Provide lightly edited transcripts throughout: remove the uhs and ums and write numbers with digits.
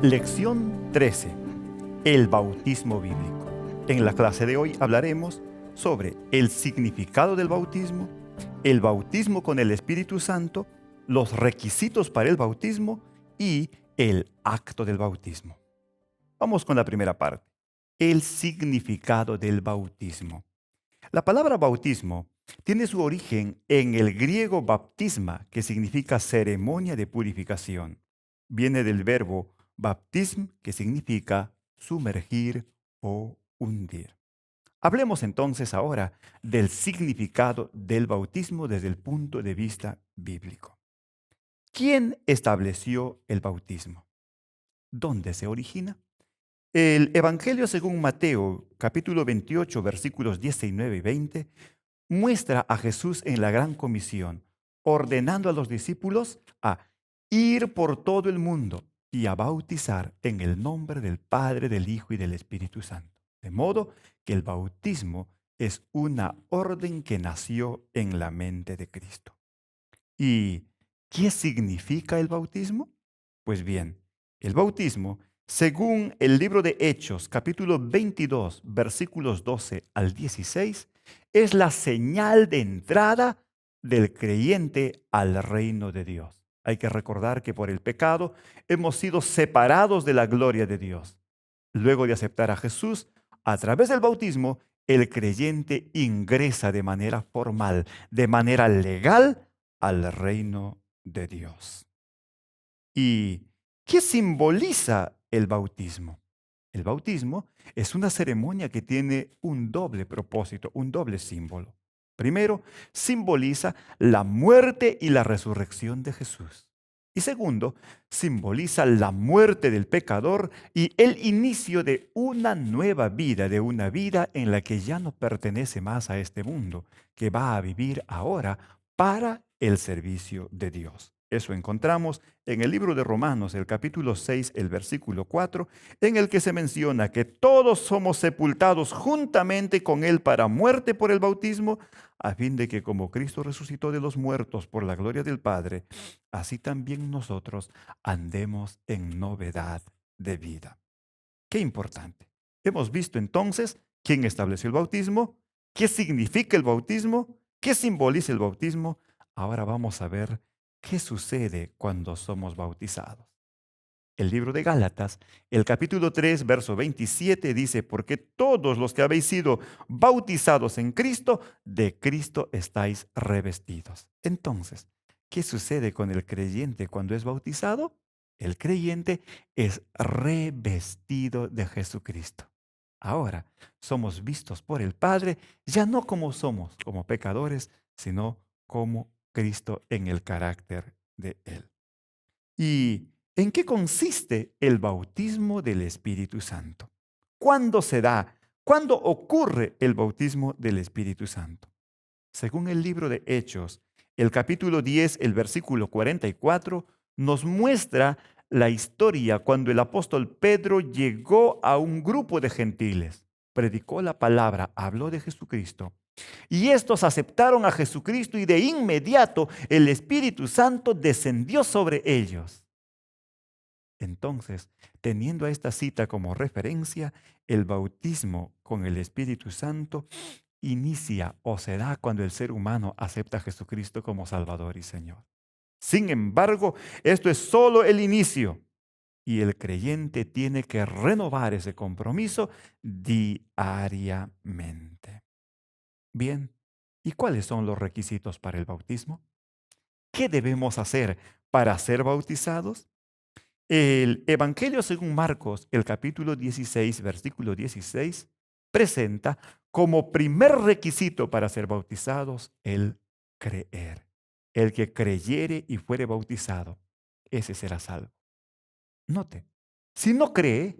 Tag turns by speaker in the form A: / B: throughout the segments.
A: Lección 13. El bautismo bíblico. En la clase de hoy hablaremos sobre el significado del bautismo, el bautismo con el Espíritu Santo, los requisitos para el bautismo y el acto del bautismo. Vamos con la primera parte. El significado del bautismo. La palabra bautismo tiene su origen en el griego baptisma, que significa ceremonia de purificación. Viene del verbo baptism, que significa sumergir o hundir. Hablemos entonces ahora del significado del bautismo desde el punto de vista bíblico. ¿Quién estableció el bautismo? ¿Dónde se origina? El Evangelio según Mateo, capítulo 28, versículos 19 y 20, muestra a Jesús en la gran comisión, ordenando a los discípulos a ir por todo el mundo y a bautizar en el nombre del Padre, del Hijo y del Espíritu Santo. De modo que el bautismo es una orden que nació en la mente de Cristo. ¿Y qué significa el bautismo? Pues bien, el bautismo, según el libro de Hechos, capítulo 22, versículos 12 al 16, es la señal de entrada del creyente al reino de Dios. Hay que recordar que por el pecado hemos sido separados de la gloria de Dios. Luego de aceptar a Jesús, a través del bautismo, el creyente ingresa de manera formal, de manera legal, al reino de Dios. ¿Y qué simboliza el bautismo? El bautismo es una ceremonia que tiene un doble propósito, un doble símbolo. Primero, simboliza la muerte y la resurrección de Jesús. Y segundo, simboliza la muerte del pecador y el inicio de una nueva vida, de una vida en la que ya no pertenece más a este mundo, que va a vivir ahora para el servicio de Dios. Eso encontramos en el libro de Romanos, el capítulo 6, el versículo 4, en el que se menciona que todos somos sepultados juntamente con Él para muerte por el bautismo, a fin de que como Cristo resucitó de los muertos por la gloria del Padre, así también nosotros andemos en novedad de vida. Qué importante. Hemos visto entonces quién estableció el bautismo, qué significa el bautismo, qué simboliza el bautismo. Ahora vamos a ver qué sucede cuando somos bautizados. El libro de Gálatas, el capítulo 3, verso 27 dice, porque todos los que habéis sido bautizados en Cristo, de Cristo estáis revestidos. Entonces, ¿qué sucede con el creyente cuando es bautizado? El creyente es revestido de Jesucristo. Ahora somos vistos por el Padre, ya no como somos, como pecadores, sino como Cristo en el carácter de Él. ¿Y en qué consiste el bautismo del Espíritu Santo? ¿Cuándo se da? ¿Cuándo ocurre el bautismo del Espíritu Santo? Según el libro de Hechos, el capítulo 10, el versículo 44, nos muestra la historia cuando el apóstol Pedro llegó a un grupo de gentiles, predicó la palabra, habló de Jesucristo. Y estos aceptaron a Jesucristo y de inmediato el Espíritu Santo descendió sobre ellos. Entonces, teniendo a esta cita como referencia, el bautismo con el Espíritu Santo inicia o se da cuando el ser humano acepta a Jesucristo como Salvador y Señor. Sin embargo, esto es solo el inicio y el creyente tiene que renovar ese compromiso diariamente. Bien, ¿y cuáles son los requisitos para el bautismo? ¿Qué debemos hacer para ser bautizados? El Evangelio según Marcos, el capítulo 16, versículo 16, presenta como primer requisito para ser bautizados el creer. El que creyere y fuere bautizado, ese será salvo. Note, si no cree,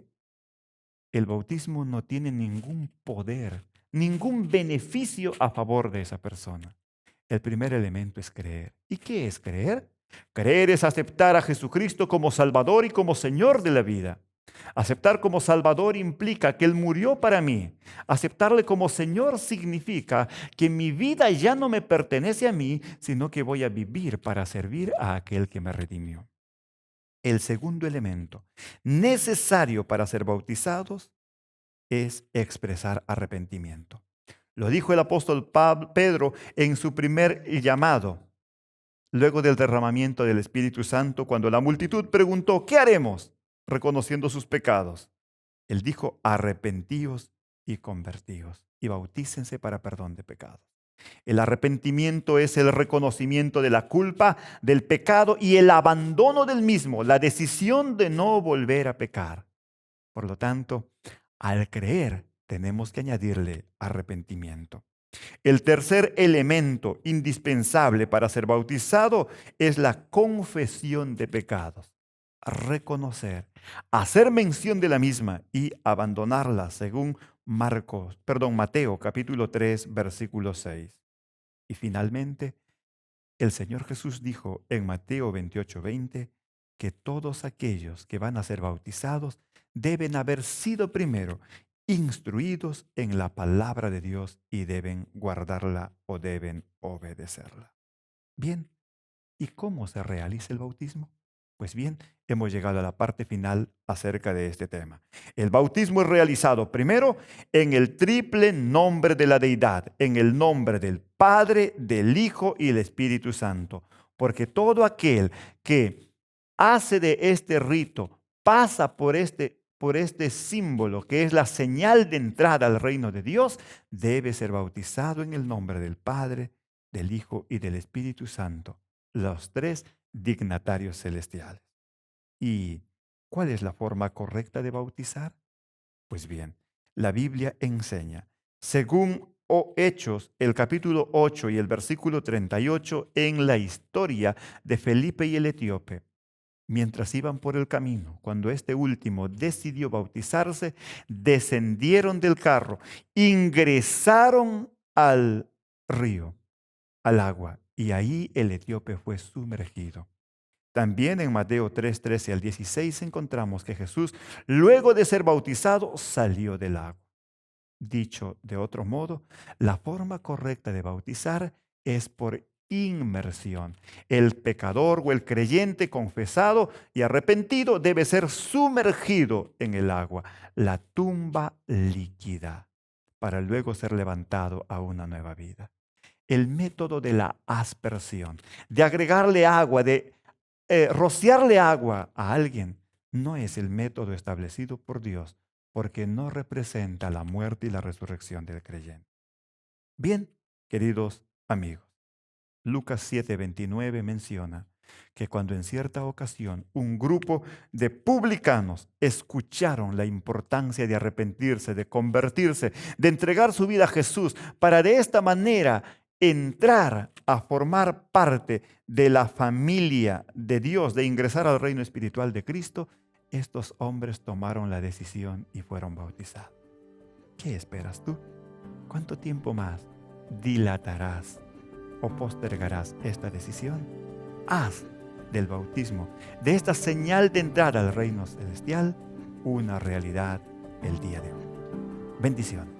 A: el bautismo no tiene ningún poder, ningún beneficio a favor de esa persona. El primer elemento es creer. ¿Y qué es creer? Creer es aceptar a Jesucristo como Salvador y como Señor de la vida. Aceptar como Salvador implica que Él murió para mí. Aceptarle como Señor significa que mi vida ya no me pertenece a mí, sino que voy a vivir para servir a aquel que me redimió. El segundo elemento necesario para ser bautizados es expresar arrepentimiento. Lo dijo el apóstol Pedro en su primer llamado, luego del derramamiento del Espíritu Santo, cuando la multitud preguntó, ¿qué haremos? Reconociendo sus pecados. Él dijo, arrepentíos y convertíos y bautícense para perdón de pecados. El arrepentimiento es el reconocimiento de la culpa, del pecado y el abandono del mismo, la decisión de no volver a pecar. Por lo tanto, al creer, tenemos que añadirle arrepentimiento. El tercer elemento indispensable para ser bautizado es la confesión de pecados. Reconocer, hacer mención de la misma y abandonarla, según Mateo capítulo 3, versículo 6. Y finalmente, el Señor Jesús dijo en Mateo 28, 20, que todos aquellos que van a ser bautizados deben haber sido primero instruidos en la palabra de Dios y deben guardarla o deben obedecerla. Bien, ¿y cómo se realiza el bautismo? Pues bien, hemos llegado a la parte final acerca de este tema. El bautismo es realizado primero en el triple nombre de la deidad, en el nombre del Padre, del Hijo y del Espíritu Santo. Porque todo aquel que hace de este rito, pasa por este símbolo que es la señal de entrada al reino de Dios, debe ser bautizado en el nombre del Padre, del Hijo y del Espíritu Santo, los tres dignatarios celestiales. ¿Y cuál es la forma correcta de bautizar? Pues bien, la Biblia enseña, según Hechos, el capítulo 8 y el versículo 38, en la historia de Felipe y el etíope. Mientras iban por el camino, cuando este último decidió bautizarse, descendieron del carro, ingresaron al río, al agua, y ahí el etíope fue sumergido. También en Mateo 3, 13 al 16 encontramos que Jesús, luego de ser bautizado, salió del agua. Dicho de otro modo, la forma correcta de bautizar es por inmersión. El pecador o el creyente confesado y arrepentido debe ser sumergido en el agua, la tumba líquida, para luego ser levantado a una nueva vida. El método de la aspersión, de agregarle agua, de rociarle agua a alguien, no es el método establecido por Dios, porque no representa la muerte y la resurrección del creyente. Bien, queridos amigos, Lucas 7:29 menciona que cuando en cierta ocasión un grupo de publicanos escucharon la importancia de arrepentirse, de convertirse, de entregar su vida a Jesús, para de esta manera entrar a formar parte de la familia de Dios, de ingresar al reino espiritual de Cristo, estos hombres tomaron la decisión y fueron bautizados. ¿Qué esperas tú? ¿Cuánto tiempo más dilatarás o postergarás esta decisión? Haz del bautismo, de esta señal de entrada al reino celestial, una realidad el día de hoy. Bendiciones.